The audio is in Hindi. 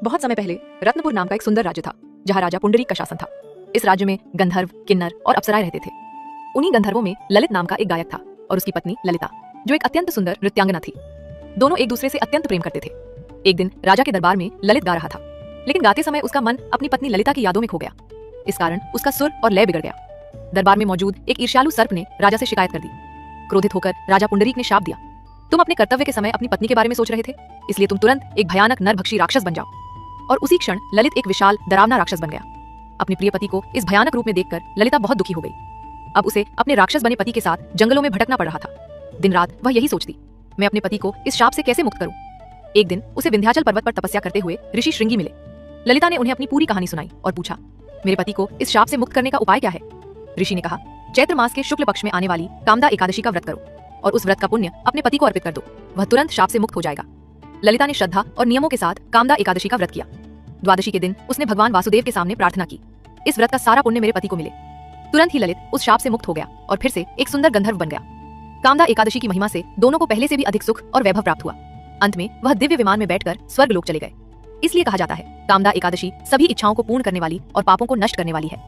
बहुत समय पहले रत्नपुर नाम का एक सुंदर राज्य था, जहाँ राजा पुंडरीक का शासन था। इस राज्य में गंधर्व, किन्नर और अप्सराएं रहते थे। उन्हीं गंधर्वों में ललित नाम का एक गायक था और उसकी पत्नी ललिता, जो एक अत्यंत सुंदर नृत्यांगना थी। दोनों एक दूसरे से अत्यंत प्रेम करते थे। एक दिन राजा के दरबार में ललित गा रहा था, लेकिन गाते समय उसका मन अपनी पत्नी ललिता की यादों में खो गया। इस कारण उसका सुर और लय बिगड़ गया। दरबार में मौजूद एक ईर्ष्यालु सर्प ने राजा से शिकायत कर दी। क्रोधित होकर राजा पुंडरीक ने शाप दिया, तुम अपने कर्तव्य के समय अपनी पत्नी के बारे में सोच रहे थे, इसलिए तुम तुरंत एक भयानक नरभक्षी राक्षस बन जाओ। और उसी क्षण ललित एक विशाल डरावना राक्षस बन गया। अपने प्रिय पति को इस भयानक रूप में देखकर ललिता बहुत दुखी हो गई। अब उसे अपने राक्षस बने पति के साथ जंगलों में भटकना पड़ रहा था। दिन रात वह यही सोचती, मैं अपने पति को इस शाप से कैसे मुक्त करूं। एक दिन उसे विंध्याचल पर्वत पर तपस्या करते हुए ऋषि श्रृंगी मिले। ललिता ने उन्हें अपनी पूरी कहानी सुनाई और पूछा, मेरे पति को इस शाप से मुक्त करने का उपाय क्या है। ऋषि ने कहा, चैत्र मास के शुक्ल पक्ष में आने वाली कामदा एकादशी का व्रत करो और उस व्रत का पुण्य अपने पति को अर्पित कर दो, वह तुरंत शाप से मुक्त हो जाएगा। ललिता ने श्रद्धा और नियमों के साथ कामदा एकादशी का व्रत किया। द्वादशी के दिन उसने भगवान वासुदेव के सामने प्रार्थना की, इस व्रत का सारा पुण्य मेरे पति को मिले। तुरंत ही ललित उस शाप से मुक्त हो गया और फिर से एक सुंदर गंधर्व बन गया। कामदा एकादशी की महिमा से दोनों को पहले से भी अधिक सुख और वैभव प्राप्त हुआ। अंत में वह दिव्य विमान में बैठकर स्वर्ग लोक चले गए। इसलिए कहा जाता है, कामदा एकादशी सभी इच्छाओं को पूर्ण करने वाली और पापों को नष्ट करने वाली है।